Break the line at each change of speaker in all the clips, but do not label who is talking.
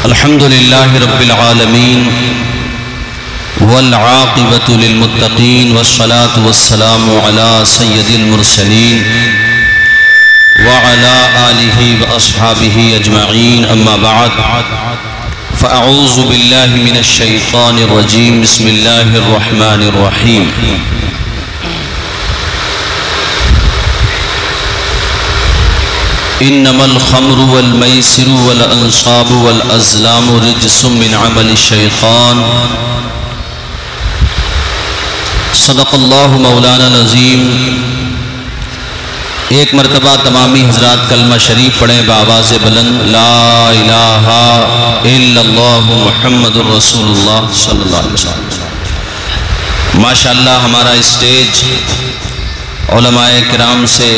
الحمد لله رب العالمين والعاقبة للمتقين والصلاة والسلام على سيد المرسلين وعلى آله وأصحابه أجمعين أما بعد فأعوذ بالله من الشيطان الرجيم بسم الله الرحمن الرحيم انما الخمر والميسر والانصاب والازلام رجس من عمل الشيطان صدق اللہ مولانا العظیم۔ ایک مرتبہ تمامی حضرات کلمہ شریف پڑھیں بآواز بلند، لا الہ الا اللہ محمد الرسول اللہ صلی اللہ علیہ وسلم۔ ماشاءاللہ ہمارا اسٹیج علماء کرام سے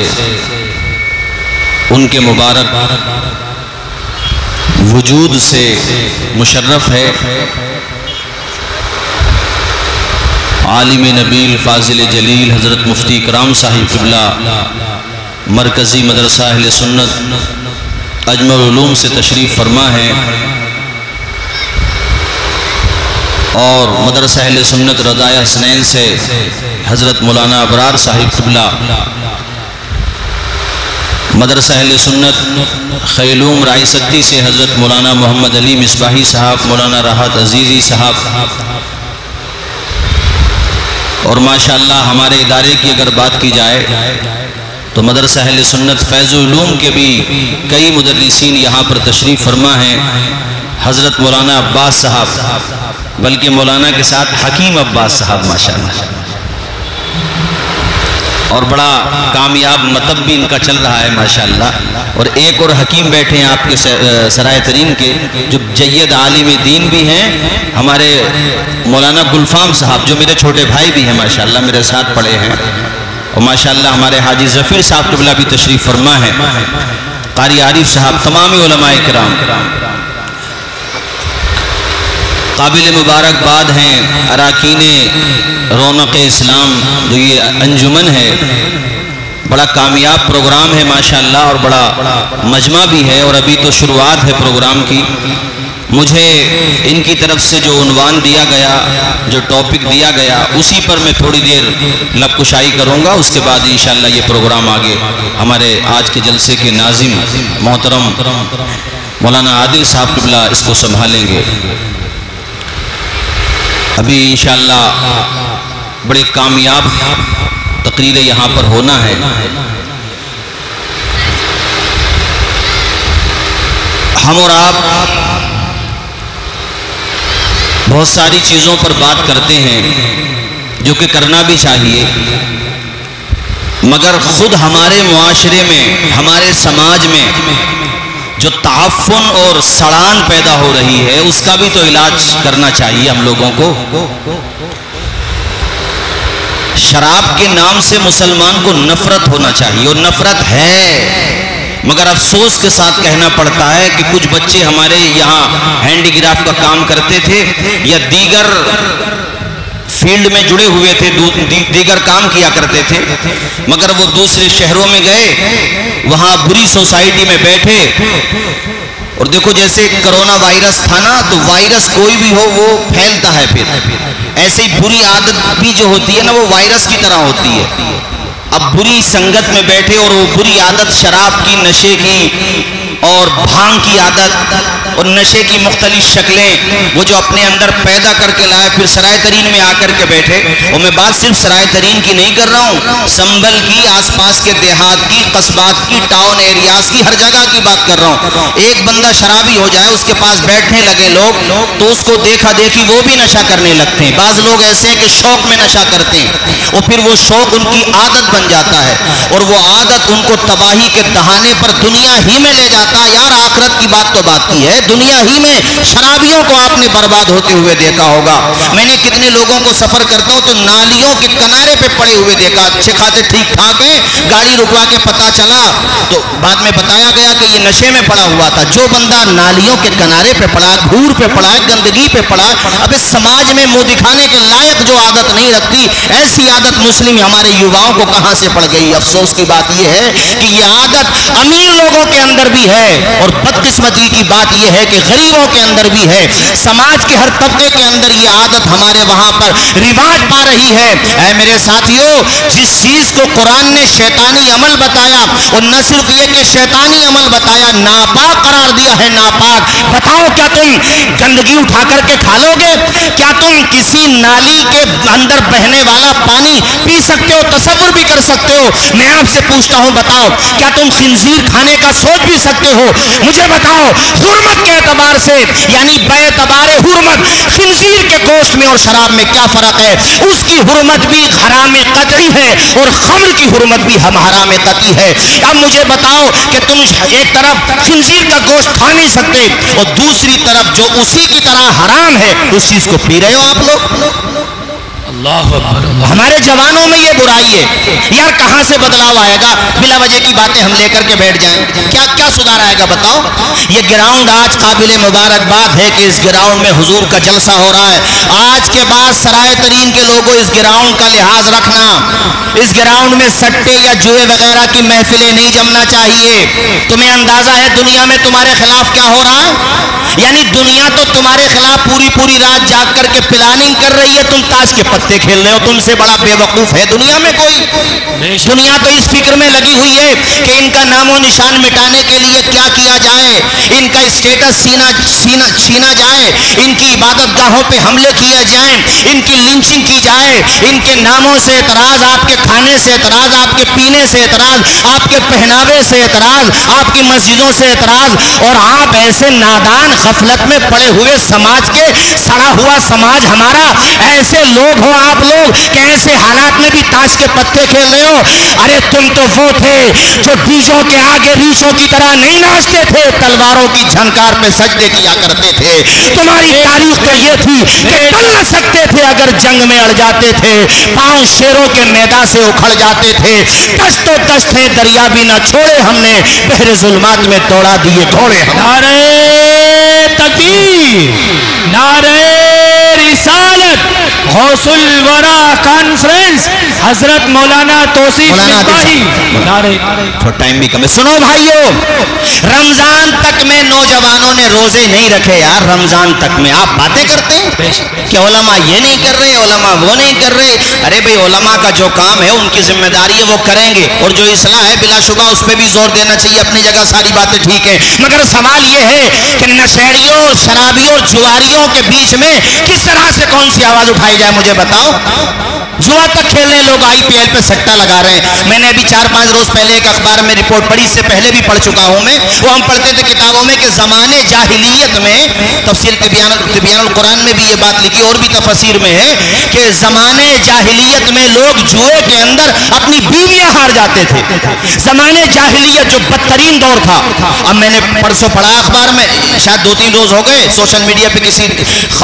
ان کے مبارک وجود سے مشرف ہے۔ عالم نبیل فاضل جلیل حضرت مفتی کرام صاحب قبلہ مرکزی مدرسہ اہل سنت اجمع العلوم سے تشریف فرما ہے، اور مدرسہ اہل سنت رضائے حسنین سے حضرت مولانا ابرار صاحب قبلہ، مدرسہ اہل سنت خیلوم رائے سکتی سے حضرت مولانا محمد علی مصباحی صاحب، مولانا راحت عزیزی صاحب، اور ماشاءاللہ ہمارے ادارے کی اگر بات کی جائے تو مدرسہ اہل سنت فیض العلوم کے بھی کئی مدرسین یہاں پر تشریف فرما ہیں، حضرت مولانا عباس صاحب، بلکہ مولانا کے ساتھ حکیم عباس صاحب ماشاءاللہ، اور بڑا کامیاب مطب بھی ان کا چل رہا ہے ماشاءاللہ۔ اور ایک اور حکیم بیٹھے ہیں آپ کے سرائے ترین کے، جو جید عالم دین بھی ہیں، ہمارے مولانا گلفام صاحب، جو میرے چھوٹے بھائی بھی ہیں ماشاءاللہ، میرے ساتھ پڑھے ہیں، اور ماشاءاللہ ہمارے حاجی ظفیر صاحب قبلہ بھی تشریف فرما ہے، قاری عارف صاحب، تمام علماء کرام قابل مبارکباد ہیں۔ اراکین رونق اسلام جو یہ انجمن ہے، بڑا کامیاب پروگرام ہے ماشاءاللہ، اور بڑا مجمع بھی ہے، اور ابھی تو شروعات ہے پروگرام کی۔ مجھے ان کی طرف سے جو عنوان دیا گیا، جو ٹاپک دیا گیا، اسی پر میں تھوڑی دیر لب کشائی کروں گا، اس کے بعد انشاءاللہ یہ پروگرام آگے ہمارے آج کے جلسے کے ناظم محترم مولانا عادل صاحب قبلہ اس کو سنبھالیں گے۔ ابھی انشاءاللہ بڑے کامیاب تقریریں یہاں پر ہونا ہے۔ ہم اور آپ بہت ساری چیزوں پر بات کرتے ہیں جو کہ کرنا بھی چاہیے، مگر خود ہمارے معاشرے میں، ہمارے سماج میں جو تعفن اور سڑان پیدا ہو رہی ہے، اس کا بھی تو علاج کرنا چاہیے ہم لوگوں کو۔ شراب کے نام سے مسلمان کو نفرت ہونا چاہیے، اور نفرت ہے، مگر افسوس کے ساتھ کہنا پڑتا ہے کہ کچھ بچے ہمارے یہاں ہینڈی کرافٹ کا کام کرتے تھے یا دیگر فیلڈ میں جڑے ہوئے تھے، دیگر کام کیا کرتے تھے، مگر وہ دوسرے شہروں میں گئے، وہاں بری سوسائٹی میں بیٹھے، اور دیکھو جیسے کرونا وائرس تھا نا، تو وائرس کوئی بھی ہو وہ پھیلتا ہے، پھر ایسے ہی بری عادت بھی جو ہوتی ہے نا، وہ وائرس کی طرح ہوتی ہے۔ اب بری سنگت میں بیٹھے، اور وہ بری عادت شراب کی، نشے کی، اور بھانگ کی عادت، اور نشے کی مختلف شکلیں وہ جو اپنے اندر پیدا کر کے لائے، پھر سرائے ترین میں آ کر کے بیٹھے۔ اور میں بات صرف سرائے ترین کی نہیں کر رہا ہوں، سنبل کی، آس پاس کے دیہات کی، قصبات کی، ٹاؤن ایریاز کی، ہر جگہ کی بات کر رہا ہوں۔ ایک بندہ شرابی ہو جائے، اس کے پاس بیٹھنے لگے لوگ تو اس کو دیکھا دیکھی وہ بھی نشہ کرنے لگتے ہیں۔ بعض لوگ ایسے ہیں کہ شوق میں نشہ کرتے ہیں، اور پھر وہ شوق ان کی عادت بن جاتا ہے، اور وہ عادت ان کو تباہی کے دہانے پر دنیا ہی میں لے جاتا ہے۔ یار آخرت کی بات تو بات کی ہے، دنیا ہی میں شرابیوں کو آپ نے برباد ہوتے ہوئے دیکھا ہوگا۔ میں نے کتنے لوگوں کو سفر کرتا ہوں تو نالیوں کے کنارے پہ پڑے ہوئے دیکھا، اچھے خاصے ٹھیک ٹھاک ہیں، گاڑی رکوا کے پتہ چلا تو بعد میں بتایا گیا کہ یہ نشے میں پڑا ہوا تھا۔ جو بندہ نالیوں کے کنارے پہ پڑا، دھور پہ پڑا، گندگی پہ پڑا، اب اس سماج میں منہ دکھانے کے لائق جو عادت نہیں رکھتی، ایسی عادت مسلم ہمارے یواؤں کو کہاں سے پڑ گئی۔ افسوس کی بات یہ ہے کہ یہ عادت امیر لوگوں کے اندر بھی ہے، اور بدقسمتی کی بات یہ ہے کہ غریبوں کے اندر بھی ہے، سماج کے ہر طبقے کے اندر یہ عادت ہمارے وہاں پر رواج پا رہی ہے۔ اے میرے ساتھیو، جس چیز کو قرآن نے شیطانی عمل بتایا، اور نہ صرف یہ کہ شیطانی عمل بتایا، ناپاک قرار دیا ہے، ناپاک، بتاؤ کیا تم گندگی اٹھا کر کے کھا لو گے؟ کیا تم کسی نالی کے اندر بہنے والا پانی پی سکتے ہو؟ تصور بھی کر سکتے ہو؟ میں آپ سے پوچھتا ہوں، بتاؤ کیا تم خنزیر کھانے کا سوچ بھی سکتے ہو؟ مجھے بتاؤ، حرمت کے اعتبار سے، یعنی بے اعتبار حرمت، خنزیر کے گوشت میں اور شراب میں کیا فرق ہے؟ اس کی حرمت بھی حرام قطعی ہے اور خمر کی حرمت بھی حرام قطعی ہے۔ اب مجھے بتاؤ کہ تم ایک طرف خنزیر کا گوشت کھا نہیں سکتے اور دوسری طرف جو اسی کی طرح حرام ہے اس چیز کو پی رہے ہو آپ لوگ۔ اللہ اکبر۔ ہمارے جوانوں میں یہ برائی ہے یار، کہاں سے بدلاؤ آئے گا؟ بلا وجہ کی باتیں ہم لے کر کے بیٹھ جائیں، کیا سدھار آئے گا بتاؤ؟ یہ گراؤنڈ آج قابل مبارکباد ہے کہ اس گراؤنڈ میں حضور کا جلسہ ہو رہا ہے۔ آج کے بعد سرائے ترین کے لوگوں اس گراؤنڈ کا لحاظ رکھنا، اس گراؤنڈ میں سٹے یا جوئے وغیرہ کی محفلیں نہیں جمنا چاہیے۔ تمہیں اندازہ ہے دنیا میں تمہارے خلاف کیا ہو رہا ہے؟ یعنی دنیا تو تمہارے خلاف پوری رات جاگ کر کے پلاننگ کر رہی ہے، تم تاش کے پتے کھیل رہے ہو۔ تم سے بڑا بے وقوف ہے دنیا میں کوئی؟ دنیا تو اس فکر میں لگی ہوئی ہے کہ ان کا نام و نشان مٹانے کے لیے کیا کیا جائے، ان کا اسٹیٹس چھینا جائے، ان کی عبادت گاہوں پہ حملے کیے جائیں، ان کی لنچنگ کی جائے، ان کے ناموں سے اعتراض، آپ کے کھانے سے اعتراض، آپ کے پینے سے اعتراض، آپ کے پہناوے سے اعتراض، آپ کی مسجدوں سے اعتراض، اور آپ ایسے نادان غفلت میں پڑے ہوئے سماج کے، سڑا ہوا سماج ہمارا، ایسے لوگ ہو آپ لوگ کہ ایسے حالات میں بھی تاش کے پتے کھیل رہے ہو۔ ارے تم تو وہ تھے جو بیجوں کے آگے ریچھوں کی طرح نہیں ناچتے تھے، تلواروں کی جھنکار پہ سجدے کیا کرتے تھے۔ تمہاری تاریخ تو یہ تھی کہ ٹل نہ سکتے تھے اگر جنگ میں اڑ جاتے تھے، پاؤں شیروں کے میدان سے اکھڑ جاتے تھے، دشت و دشت ہے دریا بھی نہ چھوڑے ہم نے، بحر ظلمات میں دوڑا دیے گھوڑے۔
نعرہ تکبیر، نعرہ رسالت، غوث الورا کانفرنس، حضرت مولانا توصیف مصباحی۔
ٹائم بھی کم ہے، سنو بھائیو، رمضان تک میں نوجوانوں نے روزے نہیں رکھے یار، رمضان تک میں آپ باتیں کرتے ہیں کہ علماء یہ نہیں کر رہے، علماء وہ نہیں کر رہے۔ ارے بھئی علماء کا جو کام ہے ان کی ذمہ داری ہے، وہ کریں گے، اور جو اصلاح ہے بلا شبہ اس پہ بھی زور دینا چاہیے، اپنی جگہ ساری باتیں ٹھیک ہیں، مگر سوال یہ ہے کہ نشیڑیوں، شرابیوں اور جواریوں کے بیچ میں کس طرح سے کون سی آواز اٹھائی جائے؟ مجھے بتاؤ۔ جوا تک کھیل رہے لوگ، آئی پی ایل پہ سٹا لگا رہے ہیں۔ میں نے ابھی 4-5 روز پہلے ایک اخبار میں رپورٹ پڑھی، اس سے پہلے بھی پڑھ چکا ہوں میں، وہ ہم پڑھتے تھے کتابوں میں کہ زمانے جاہلیت میں، تفسیر تبیان القرآن میں بھی یہ بات لکھی، اور بھی تفسیر میں ہے کہ زمانے جاہلیت میں لوگ جوئے کے اندر اپنی بیویاں ہار جاتے تھے۔ زمانے جاہلیت جو بدترین دور تھا، اب میں نے پرسوں پڑھا اخبار میں، شاید 2-3 روز ہو گئے، سوشل میڈیا پہ کسی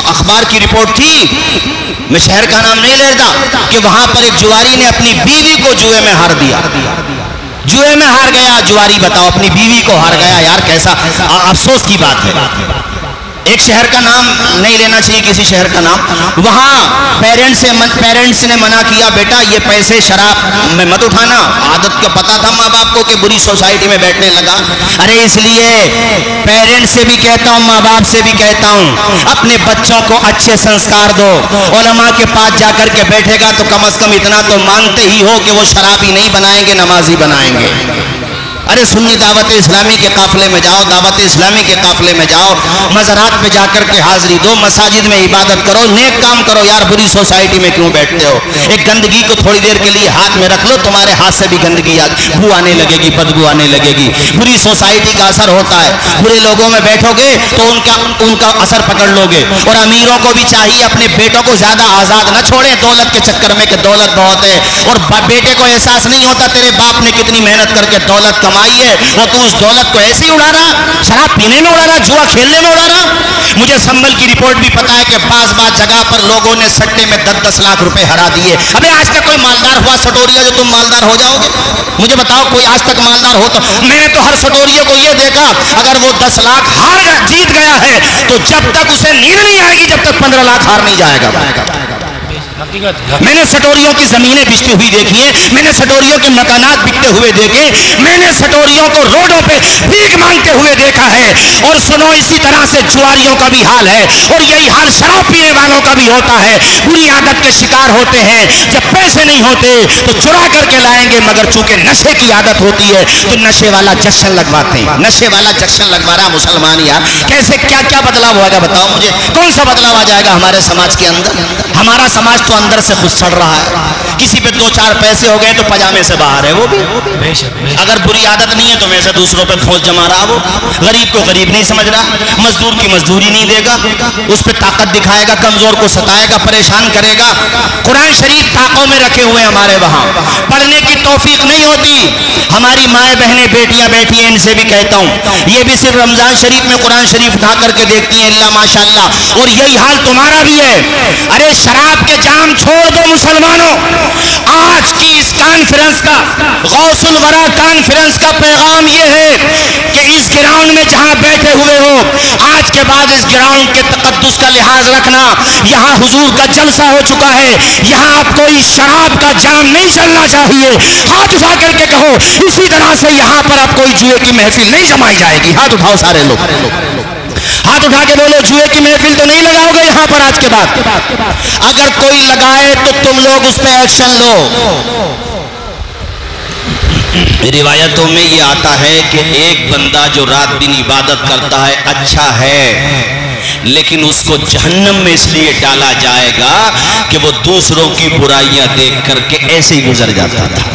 اخبار کی رپورٹ تھی، میں شہر کا نام نہیں لیتا، کہ وہاں پر ایک جواری نے اپنی بیوی کو جوئے میں ہار دیا، جوئے میں ہار گیا جواری، بتاؤ اپنی بیوی کو ہار گیا یار، کیسا افسوس کی بات ہے۔ ایک شہر کا نام نہیں لینا چاہیے، کسی شہر کا نام، وہاں پیرنٹس نے منع کیا، بیٹا یہ پیسے شراب میں مت اٹھانا، عادت کا پتا تھا ماں باپ کو کہ بری سوسائٹی میں بیٹھنے لگا۔ ارے اس لیے پیرنٹس سے بھی کہتا ہوں، ماں باپ سے بھی کہتا ہوں، اپنے بچوں کو اچھے سنسکار دو۔ علماء کے پاس جا کر کے بیٹھے گا تو کم از کم اتنا تو مانتے ہی ہو کہ وہ شرابی نہیں بنائیں گے، نمازی بنائیں گے۔ ارے سنی دعوت اسلامی کے قافلے میں جاؤ، دعوت اسلامی کے قافلے میں جاؤ، مزارات پہ جا کر کے حاضری دو، مساجد میں عبادت کرو، نیک کام کرو یار، بری سوسائٹی میں کیوں بیٹھتے ہو؟ ایک گندگی کو تھوڑی دیر کے لیے ہاتھ میں رکھ لو، تمہارے ہاتھ سے بھی گندگی بو آنے لگے گی، بدبو آنے لگے گی۔ بری سوسائٹی کا اثر ہوتا ہے، برے لوگوں میں بیٹھو گے تو ان کا اثر پکڑ لو گے۔ اور امیروں کو بھی چاہیے اپنے بیٹوں کو زیادہ آزاد نہ چھوڑیں دولت کے چکر میں کہ دولت بہت ہے، اور بیٹے کو احساس نہیں ہوتا تیرے باپ نے کتنی محنت کر کے دولت کمائی ہے، اور تو اس دولت کو ایسے ہی اڑا رہا، شراب پینے میں اڑا رہا، جوا کھیلنے میں اڑا رہا۔ مجھے سنبل کی رپورٹ بھی پتا ہے کہ بعض جگہ پر لوگوں نے سٹے میں 10-10 لاکھ روپے ہرا دیے۔ ابے آج تک کوئی مالدار ہوا سٹوریا جو تم مالدار ہو جاؤ گے؟ مجھے بتاؤ کوئی آج تک مالدار ہو؟ تو میں نے تو ہر سٹوریے کو یہ دیکھا، اگر وہ 10 لاکھ جیت گیا ہے تو جب تک اسے نیند نہیں آئے گی جب تک 15 لاکھ ہار نہیں جائے گا۔ میں نے سٹوریوں کی زمینیں بکتی ہوئی دیکھی ہیں, میں نے سٹوریوں کے مکانات بکتے ہوئے دیکھے, میں نے سٹوریوں کو روڈوں پہ بھیک مانگتے ہوئے دیکھا ہے. اور سنو, اسی طرح سے جواریوں کا بھی حال ہے, اور یہی حال شراب پینے والوں کا بھی ہوتا ہے. بری عادت کے شکار ہوتے ہیں, جب پیسے نہیں ہوتے تو چرا کر کے لائیں گے, مگر چونکہ نشے کی عادت ہوتی ہے تو نشے والا جشن لگواتے ہیں. نشے والا جشن لگوا رہا مسلمان یار, کیسے کیا کیا بدلاؤ ہوگا بتاؤ مجھے, کون سا بدلاؤ آ جائے گا ہمارے سماج کے اندر؟ ہمارا سماج تو اندر سے خود سڑ رہا ہے. کسی پہ 2-4 پیسے ہو گئے تو پجامے سے باہر ہے, وہ بھی اگر بری عادت نہیں ہے تو ویسے دوسروں پہ کھوج جما رہا. وہ غریب کو غریب نہیں سمجھ رہا, مزدور کی مزدوری نہیں دے گا, اس پہ طاقت دکھائے گا, کمزور کو ستائے گا, پریشان کرے گا. قرآن شریف طاقوں میں رکھے ہوئے ہمارے وہاں, پڑھنے کی توفیق نہیں ہوتی. ہماری مائیں بہنیں بیٹیاں بیٹھی ہیں, ان سے بھی کہتا ہوں, یہ بھی صرف رمضان شریف میں قرآن شریف اٹھا کر کے دیکھتی ہیں, اللہ ماشاءاللہ. اور یہی حال تمہارا بھی ہے. ارے شراب کے جام چھوڑ دو مسلمانوں. آج کی اس کانفرنس کا, غوث الورا کانفرنس کا پیغام یہ ہے کہ اس گراؤنڈ میں جہاں بیٹھے ہوئے ہو, آج کے بعد اس گراؤنڈ کے تقدس کا لحاظ رکھنا. یہاں حضور کا جلسہ ہو چکا ہے, یہاں اب کوئی شراب کا جام نہیں چلنا چاہیے. ہاتھ اٹھا کر کے کہو, اسی طرح سے یہاں پر اب کوئی جوئے کی محفل نہیں جمائی جائے گی. ہاتھ اٹھاؤ سارے لوگ, ہاتھ اٹھا کے بولو, جوئے کی محفل تو نہیں لگاؤ گے یہاں پر آج کے بعد. اگر کوئی لگائے تو تم لوگ اس پہ ایکشن لو. روایتوں میں یہ آتا ہے کہ ایک بندہ جو رات دن عبادت کرتا ہے اچھا ہے, لیکن اس کو جہنم میں اس لیے ڈالا جائے گا کہ وہ دوسروں کی برائیاں دیکھ کر کے ایسے ہی گزر جاتا تھا.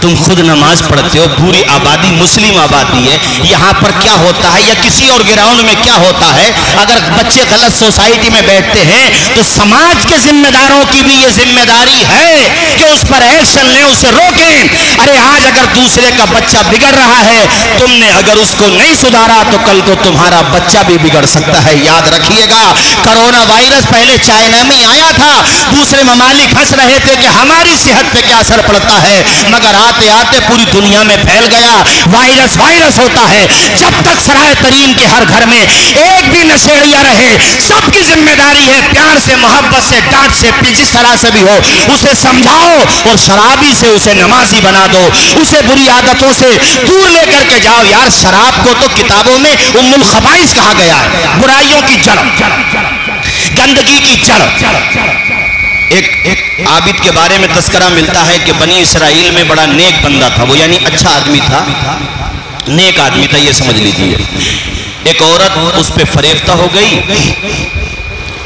تم خود نماز پڑھتے ہو, پوری آبادی مسلم آبادی ہے, یہاں پر کیا ہوتا ہے یا کسی اور گراؤنڈ میں کیا ہوتا ہے, اگر بچے غلط سوسائٹی میں بیٹھتے ہیں تو سماج کے ذمہ داروں کی بھی یہ ذمہ داری ہے کہ اس پر ایکشن لیں, اسے روکیں. ارے آج اگر دوسرے کا بچہ بگڑ رہا ہے, تم نے اگر اس کو نہیں سدھارا تو کل کو تمہارا بچہ بھی بگڑ سکتا ہے. یاد رکھیے گا, کرونا وائرس پہلے چائنا میں آیا تھا, دوسرے ممالک ہنس رہے تھے کہ ہماری صحت پہ کیا اثر پڑتا ہے, مگر آتے آتے پوری دنیا میں پھیل گیا. وائرس وائرس ہوتا ہے. جب تک سرائے ترین کے ہر گھر میں ایک بھی نشیڑیا رہے, سب کی ذمہ داری ہے پیار سے, محبت سے, ڈانٹ سے, جس طرح سے بھی ہو اسے سمجھاؤ, اور شرابی سے اسے نمازی بنا دو, اسے بری عادتوں سے دور لے کر کے جاؤ. یار شراب کو تو کتابوں میں ام الخبائث کہا گیا ہے, برائیوں کی جڑ, گندگی کی جڑ. ایک عابد کے بارے میں تذکرہ ملتا ہے کہ بنی اسرائیل میں بڑا نیک بندہ تھا, وہ یعنی اچھا آدمی تھا, نیک آدمی تھا, یہ سمجھ لیجیے. ایک عورت اس پہ فریفتہ ہو گئی,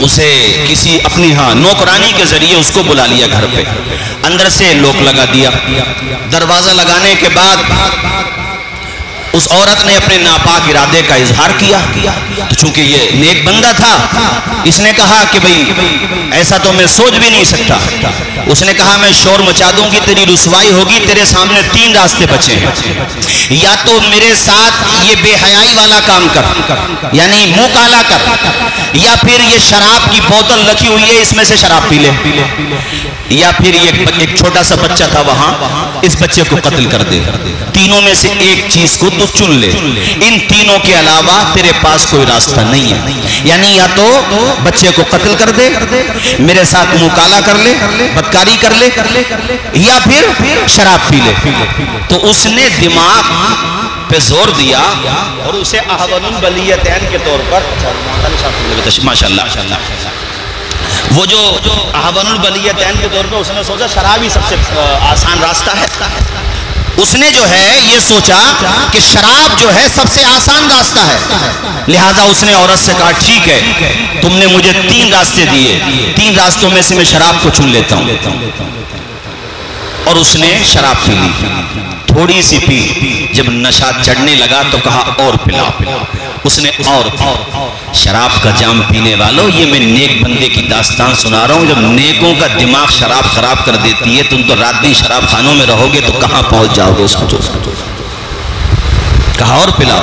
اسے کسی اپنی نوکرانی کے ذریعے اس کو بلا لیا گھر پہ, اندر سے لوک لگا دیا. دروازہ لگانے کے بعد اس عورت نے اپنے ناپاک ارادے کا اظہار کیا. چونکہ یہ نیک بندہ تھا, اس نے کہا کہ بھئی ایسا تو میں سوچ بھی نہیں سکتا. اس نے کہا میں شور مچا دوں گی, تیری رسوائی ہوگی, تیرے سامنے 3 راستے بچے ہیں. یا تو میرے ساتھ یہ بے حیائی والا کام کر, یعنی منہ کالا کر, یا پھر یہ شراب کی بوتل رکھی ہوئی ہے, اس میں سے شراب پی لے, یا پھر یہ ایک چھوٹا سا بچہ تھا وہاں, اس بچے کو قتل کر دے. تینوں میں سے ایک چیز کو تو چن لے, ان تینوں کے علاوہ تیرے پاس کوئی راستہ نہیں ہے. یعنی یا تو بچے کو قتل کر دے, میرے ساتھ منہ کالا کر لے, بدکاری کر لے, یا پھر شراب پی لے. تو اس نے دماغ پہ زور دیا اور اسے احون البلیتین کے طور پر, ماشاءاللہ, وہ جو احون البلیتین کے طور پر اس نے سوچا شراب ہی سب سے آسان راستہ ہے. اس نے جو ہے یہ سوچا کہ شراب جو ہے سب سے آسان راستہ ہے, لہٰذا اس نے عورت سے کہا ٹھیک ہے, تم نے مجھے 3 راستے دیے, 3 راستوں میں سے میں شراب کو چن لیتا ہوں. اور اس نے شراب پی لی, تھوڑی سی پی, جب نشہ چڑھنے لگا تو کہا اور پلا. اس نے اور شراب کا جام پینے والوں, یہ میں نیک بندے کی داستان سنا رہا ہوں. جب نیکوں کا دماغ شراب خراب کر دیتی ہے, تم تو رات دن شراب خانوں میں رہو گے تو کہاں پہنچ جاؤ گے, سوچو. کہا اور پلا.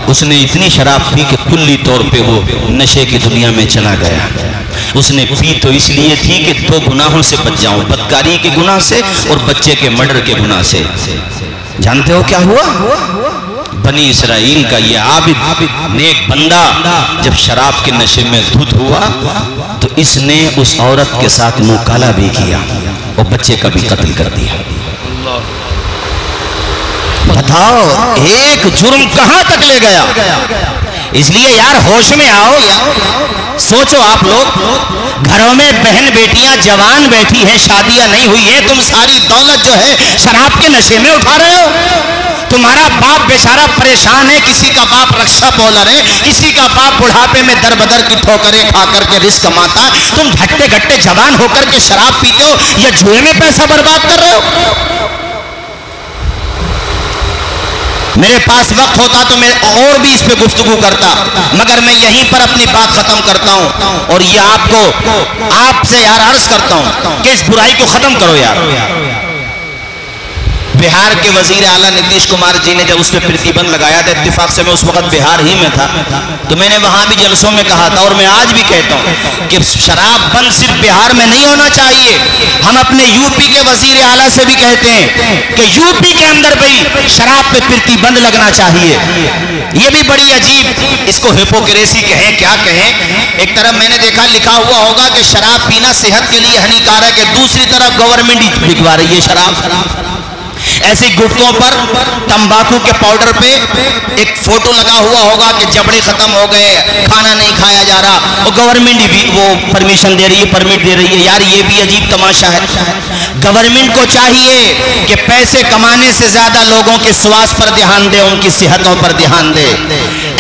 اس نے اتنی شراب پی کہ کلی طور پہ وہ نشے کی دنیا میں چلا گیا. اس نے پی تو اس لیے تھی کہ 2 گناہوں سے بچ جاؤں, بدکاری کے گناہ سے اور بچے کے مرڈر کے گناہ سے. جانتے ہو کیا ہوا؟ بنی اسرائیل کا یہ عابد نیک بندہ جب شراب کے نشے میں دھت ہوا تو اس نے اس عورت کے ساتھ منہ کالا بھی کیا اور بچے کا بھی قتل کر دیا. بتاؤ ایک جرم کہاں تک لے گیا. اس لیے یار ہوش میں آؤ. سوچو آپ لوگ گھروں میں بہن بیٹیاں جوان بیٹھی ہیں, شادیاں نہیں ہوئی ہیں, تم ساری دولت جو ہے شراب کے نشے میں اٹھا رہے ہو. تمہارا باپ بیچارہ پریشان ہے, کسی کا باپ رکشہ بولر ہے, کسی کا باپ بڑھاپے میں در بدر کی ٹھوکریں کھا کر کے رزق کماتا. تم گھٹے گھٹے جوان ہو کر کے شراب پیتے ہو یا جوئے میں پیسہ برباد کر رہے ہو. میرے پاس وقت ہوتا تو میں اور بھی اس پہ گفتگو کرتا, مگر میں یہیں پر اپنی بات ختم کرتا ہوں. اور یہ آپ سے یار عرض کرتا ہوں کہ اس برائی کو ختم کرو یار. بہار کے وزیر اعلیٰ نتیش کمار جی نے جب اس پہ پرتیبند لگایا تھا, اتفاق سے میں اس وقت بہار ہی میں تھا, تو میں نے وہاں بھی جلسوں میں کہا تھا اور میں آج بھی کہتا ہوں کہ شراب بند صرف بہار میں نہیں ہونا چاہیے. ہم اپنے یو پی کے وزیر اعلیٰ سے بھی کہتے ہیں کہ یو پی کے اندر بھی شراب پہ پرتیبند لگنا چاہیے. یہ بھی بڑی عجیب, اس کو ہپوکریسی کہیں کیا کہیں. ایک طرف میں نے دیکھا لکھا ہوا ہوگا کہ شراب پینا صحت کے لیے ہانیکارک ہے, دوسری طرف گورنمنٹ ہی بکوا رہی ہے شراب. ایسے گٹکوں پر تمباکو کے پاؤڈر پہ ایک فوٹو لگا ہوا ہوگا کہ جبڑے ختم ہو گئے, کھانا نہیں کھایا جا رہا, اور گورنمنٹ بھی وہ پرمیشن دے رہی ہے, پرمٹ دے رہی ہے. یار یہ بھی عجیب تماشا ہے. گورنمنٹ کو چاہیے کہ پیسے کمانے سے زیادہ لوگوں کے سواس پر دھیان دے, ان کی صحتوں پر دھیان دے.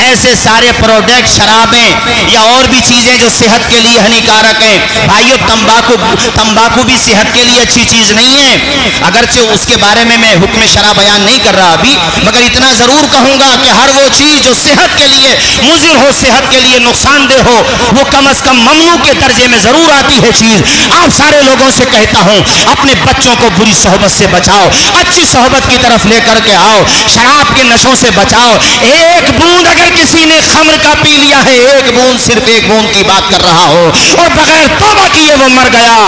ایسے سارے پروڈکٹ, شرابیں یا اور بھی چیزیں جو صحت کے لیے ہانیکارک ہیں, بھائیو تمباکو بھی صحت کے لیے اچھی چیز نہیں ہے. اگرچہ اس کے بارے میں حکم شرع بیان نہیں کر رہا ابھی, مگر اتنا ضرور کہوں گا کہ ہر وہ چیز جو صحت کے لیے مضر ہو, صحت کے لیے نقصان دہ ہو, وہ کم از کم ممنوع کے درجے میں ضرور آتی ہے چیز. آپ سارے لوگوں سے کہتا ہوں اپنے بچوں کو بری صحبت سے بچاؤ, اچھی صحبت کی طرف لے کر کے آؤ, شراب کے نشوں سے بچاؤ. ایک بوند اگر کسی نے خمر کا پی لیا ہے, ایک بوند, صرف ایک بوند کی بات کر رہا ہو, اور بغیر توبہ کیے وہ مر گیا,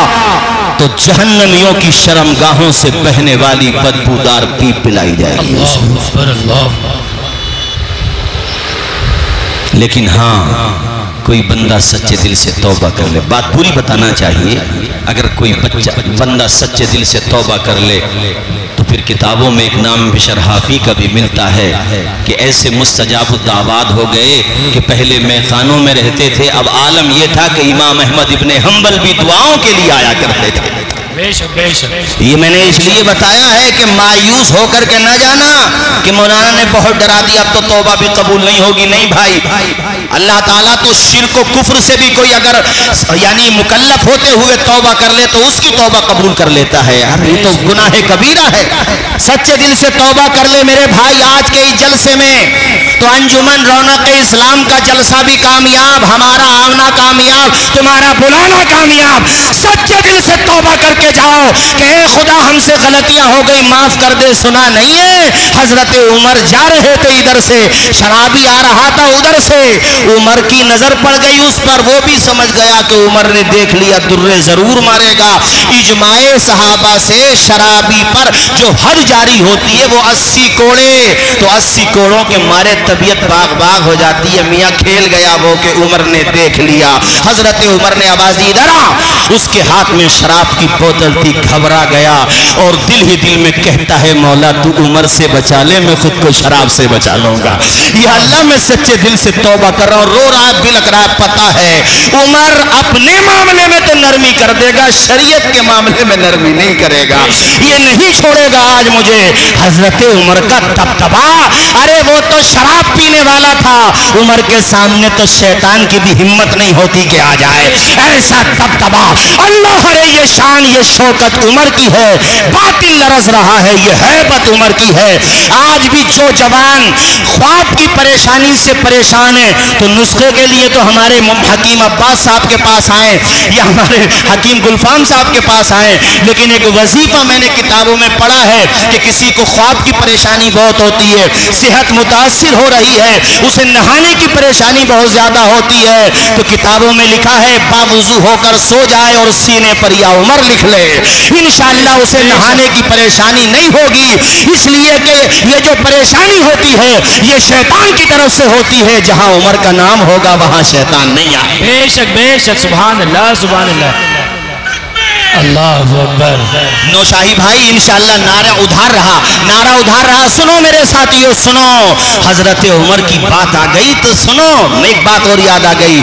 تو جہنمیوں کی شرمگاہوں سے بہنے والی بدبودار پیپ پلائی جائے گی. لیکن ہاں کوئی بندہ سچے دل سے توبہ کر لے, بات پوری بتانا چاہیے. اگر کوئی بندہ سچے دل سے توبہ کر لے تو پھر کتابوں میں ایک نام بشر حافی کا بھی ملتا ہے کہ ایسے مستجاب الدعوات ہو گئے کہ پہلے میخانوں میں رہتے تھے, اب عالم یہ تھا کہ امام احمد ابن حنبل بھی دعاؤں کے لیے آیا کرتے تھے. یہ میں نے اس لیے بتایا ہے کہ مایوس ہو کر کے نہ جانا کہ مولانا نے بہت ڈرا دیا اب تو توبہ بھی قبول نہیں ہوگی. نہیں بھائی, اللہ تعالیٰ تو شرک و کفر سے بھی کوئی اگر یعنی مکلف ہوتے ہوئے توبہ کر لے تو اس کی توبہ قبول کر لیتا ہے. یہ تو گناہ کبیرہ ہے. سچے دل سے توبہ کر لے میرے بھائی. آج کے اس جلسے میں تو انجمن رونق اسلام کا جلسہ بھی کامیاب, ہمارا آمنا کامیاب, تمہارا بلانا کامیاب. سچے دل سے توبہ کر کے جاؤ کہ اے خدا ہم سے غلطیاں ہو گئی, معاف کر دے. سنا نہیں ہے حضرت عمر جا رہے تھے ادھر سے, شرابی آ رہا تھا ادھر سے, عمر کی نظر پڑ گئی اس پر, وہ بھی سمجھ گیا کہ عمر نے دیکھ لیا درے ضرور مارے گا. اجماع صحابہ سے شرابی پر جو حد جاری ہوتی ہے وہ 80 کوڑے, تو 80 کوڑوں کے مارے طبیعت باغ باغ ہو جاتی ہے. میاں کھیل گیا وہ کہ عمر نے دیکھ لیا. حضرت عمر نے آواز دی ادھر آ, اس کے ہاتھ میں شراب کی بوتل تھی, گھبرا گیا اور دل ہی دل میں کہتا ہے مولا تو عمر سے بچا لے, میں خود کو شراب سے بچا لوں گا. یا اللہ میں سچے دل سے توبہ کر رہا ہوں, رو رہا ہے, بلک رہا ہے, پتا ہے عمر اپنے معاملے میں تو نرمی کر دے گا, شریعت کے معاملے میں نرمی نہیں کرے گا, یہ نہیں چھوڑے گا آج مجھے. حضرت عمر کا دبدبا, ارے وہ تو شراب پینے والا تھا, عمر کے سامنے تو شیطان کی بھی ہمت نہیں ہوتی کہ آ جائے. ایسا دبدبا, اللہ ارے یہ شان یہ شوکت عمر کی ہے, باطل لرز رہا ہے, یہ ہیبت عمر کی ہے. آج بھی جو جوان خواب کی پریشانی سے پریشان ہے تو نسخے کے لیے تو ہمارے حکیم عباس صاحب کے پاس آئیں یا ہمارے حکیم گلفام صاحب کے پاس آئیں, لیکن ایک وظیفہ میں نے کتابوں میں پڑھا ہے کہ کسی کو خواب کی پریشانی بہت ہوتی ہے, صحت متاثر ہو رہی ہے, اسے نہانے کی پریشانی بہت زیادہ ہوتی ہے, تو کتابوں میں لکھا ہے باوضو ہو کر سو جا, جائے اور سینے پر یا عمر لکھ لے، انشاءاللہ اسے نہانے کی پریشانی نہیں ہوگی، اس لیے کہ یہ جو پریشانی ہوتی ہے یہ شیطان کی طرف سے ہوتی ہے، جہاں عمر کا نام ہوگا وہاں شیطان نہیں آئے۔
بے شک سبحان اللہ سبحان اللہ، اللہ اکبر۔
نوشاہی بھائی انشاءاللہ نعرہ ادھار رہا، سنو میرے ساتھیو سنو، حضرت عمر کی بات آ گئی تو سنو، ایک بات اور یاد آ گئی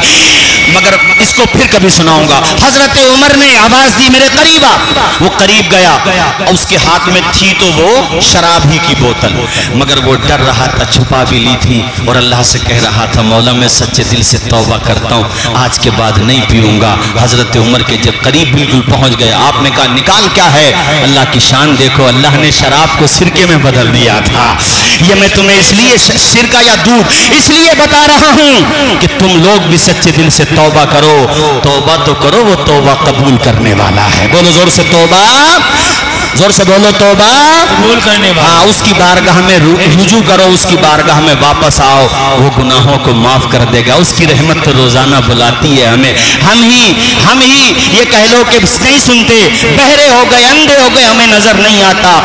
مگر اس کو پھر کبھی سناؤں گا۔ حضرت عمر نے آواز دی میرے قریب آ، وہ قریب گیا اور اس کے ہاتھ میں تھی تو وہ شراب ہی کی بوتل، مگر وہ ڈر رہا تھا، چھپا بھی لی تھی اور اللہ سے کہہ رہا تھا مولا میں سچے دل سے توبہ کرتا ہوں، آج کے بعد نہیں پیوں گا۔ حضرت عمر کے جب قریب بالکل پہنچ گئے، آپ نے کہا نکال کیا ہے؟ اللہ کی شان دیکھو، اللہ نے شراب کو سرکے میں بدل دیا تھا۔ یہ میں تمہیں اس لیے سرکہ یا دودھ اس لیے بتا رہا ہوں کہ تم لوگ بھی سچے دل سے توبہ کرو، توبہ تو کرو، وہ توبہ قبول کرنے والا ہے۔ بولو زور سے توبہ، زور سے بولو توبہ
قبول کرنے والا۔
ہاں، اس کی بارگاہ میں رجوع کرو، اس کی بارگاہ میں واپس آؤ، وہ گناہوں کو معاف کر دے گا۔ اس کی رحمت تو روزانہ بلاتی ہے ہمیں، ہم ہی یہ کہہ لو کہ نہیں سنتے، بہرے ہو گئے، اندھے ہو گئے، ہمیں نظر نہیں آتا،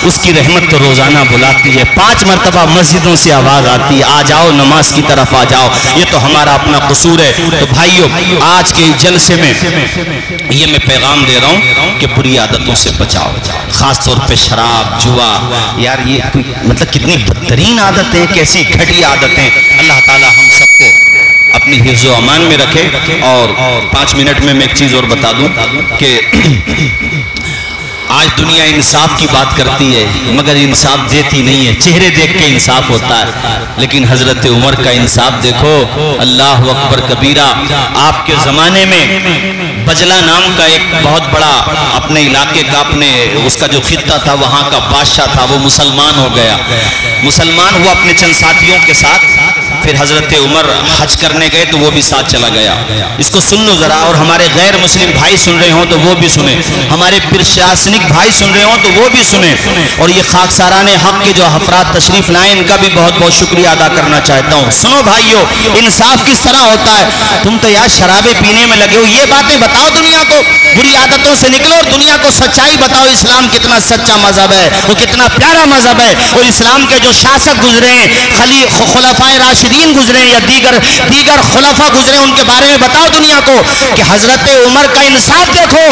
اس کی رحمت تو روزانہ بلاتی ہے۔ 5 مرتبہ مسجدوں سے آواز آتی ہے آ جاؤ نماز کی طرف آ جاؤ، یہ تو ہمارا اپنا قصور ہے۔ تو بھائیو آج کے جلسے میں یہ میں پیغام دے رہا ہوں کہ بری عادتوں سے بچاؤ، خاص طور پہ شراب، جوا، یار یہ مطلب کتنی بدترین عادتیں، کیسی گھٹیا عادتیں۔ اللہ تعالی ہم سب کو اپنی حفظ و امان میں رکھے۔ اور 5 منٹ میں ایک چیز اور بتا دوں کہ آج دنیا انصاف کی بات کرتی ہے مگر انصاف دیتی نہیں ہے، چہرے دیکھ کے انصاف ہوتا ہے، لیکن حضرت عمر کا انصاف دیکھو، اللہ اکبر کبیرہ۔ آپ کے زمانے میں بجلہ نام کا ایک بہت بڑا اپنے علاقے کا، اپنے اس کا جو خطہ تھا وہاں کا بادشاہ تھا، وہ مسلمان ہو گیا، مسلمان ہوا اپنے چند ساتھیوں کے ساتھ، پھر حضرت عمر حج کرنے گئے تو وہ بھی ساتھ چلا گیا۔ اس کو سن لو ذرا، اور ہمارے غیر مسلم بھائی سن رہے ہوں تو وہ بھی سنیں، ہمارے پرشاسنک بھائی سن رہے ہوں تو وہ بھی سنیں، اور یہ خاکساران حق کے جو افراد تشریف لائیں ان کا بھی بہت بہت شکریہ ادا کرنا چاہتا ہوں۔ سنو بھائیو، انصاف کس طرح ہوتا ہے؟ تم تو یار شرابیں پینے میں لگے ہو، یہ باتیں بتاؤ دنیا کو، بری عادتوں سے نکلو اور دنیا کو سچائی بتاؤ، اسلام کتنا سچا مذہب ہے، وہ کتنا پیارا مذہب ہے، اور اسلام کے جو شاسک گزرے ہیں، خلفائے راشدین گزرے ہیں یا دیگر خلفاء گزرے ہیں، ان کے بارے میں بتاؤ دنیا کو کہ حضرت عمر کا انصاف دیکھو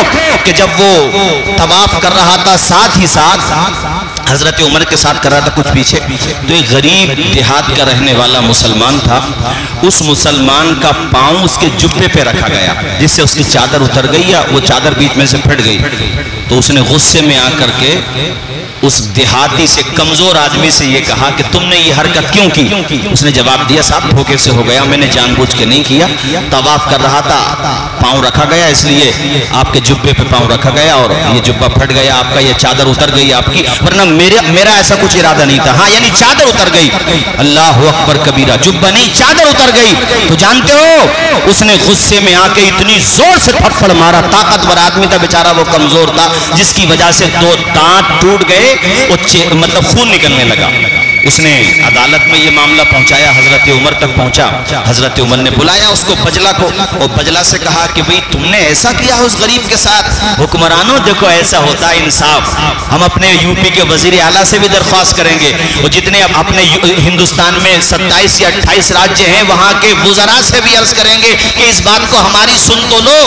کہ جب وہ طواف کر رہا تھا، ساتھ ہی ساتھ حضرت عمر کے ساتھ کر رہا تھا کچھ پیچھے، تو ایک غریب دیہات کا رہنے والا مسلمان تھا، اس مسلمان کا پاؤں اس کے جبے پہ رکھا گیا، جس سے اس کی چادر اتر گئی یا وہ چادر بیچ میں سے پھٹ گئی، تو اس نے غصے میں آ کر کے اس دیہاتی سے، کمزور آدمی سے یہ کہا کہ تم نے یہ حرکت کیوں کی؟ اس نے جواب دیا صاحب دھوکے سے ہو گیا، میں نے جان بوجھ کے نہیں کیا، طواف کر رہا تھا، پاؤں رکھا گیا، اس لیے آپ کے جبے پہ پاؤں رکھا گیا اور یہ جبہ پھٹ گیا، آپ کا یہ چادر اتر گئی آپ کی، ورنہ میرا ایسا کچھ ارادہ نہیں تھا۔ ہاں یعنی چادر اتر گئی، اللہ اکبر کبیرہ، جبہ نہیں چادر اتر گئی، تو جانتے ہو اس نے غصے میں آ کے اتنی زور سے تھپڑ مارا، طاقتور آدمی تھا بیچارہ، وہ کمزور تھا، جس کی وجہ سے 2 دانت ٹوٹ گئے، مطلب خون نکلنے لگا۔ اس نے عدالت میں یہ معاملہ پہنچایا، حضرت عمر تک پہنچا، حضرت عمر نے بلایا اس کو بجلہ کو، اور بجلہ سے کہا کہ بھئی تم نے ایسا کیا اس غریب کے ساتھ؟ حکمرانوں دیکھو ایسا ہوتا ہے انصاف، ہم اپنے یو پی کے وزیر اعلیٰ سے بھی درخواست کریں گے، اور جتنے اپنے ہندوستان میں 27 یا 28 راجیہ ہیں وہاں کے وزراء سے بھی عرض کریں گے کہ اس بات کو ہماری سن تو لو،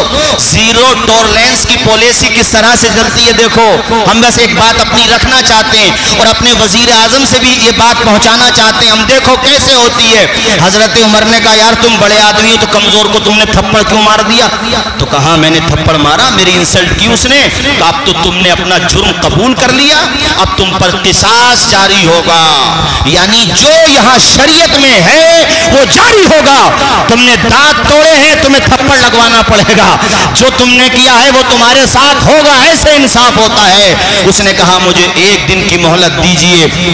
زیرو ٹولرنس کی پالیسی کس طرح سے چلتی ہے دیکھو۔ ہم بس ایک بات اپنی رکھنا چاہتے ہیں اور اپنے وزیر اعظم سے بھی یہ بات پہنچانا چاہتے ہیں، ہم دیکھو کیسے ہوتی ہے۔ حضرت عمر نے کہا یار تم بڑے آدمی ہو تو کمزور کو تم نے تھپڑ کیوں مار دیا؟ تو کہا میں نے تھپڑ مارا، میری انسلٹ کی اس نے، کہا اب تو تم نے اپنا جرم قبول کر لیا، اب تم پر قصاص جاری ہوگا، یعنی جو یہاں شریعت میں ہے وہ جاری ہوگا، تم نے دانت توڑے ہیں تمہیں تھپڑ لگوانا پڑے گا، جو تم نے کیا ہے وہ تمہارے ساتھ ہوگا، ایسے انصاف ہوتا ہے۔ اس نے کہا مجھے 1 دن کی مہلت دیجئے،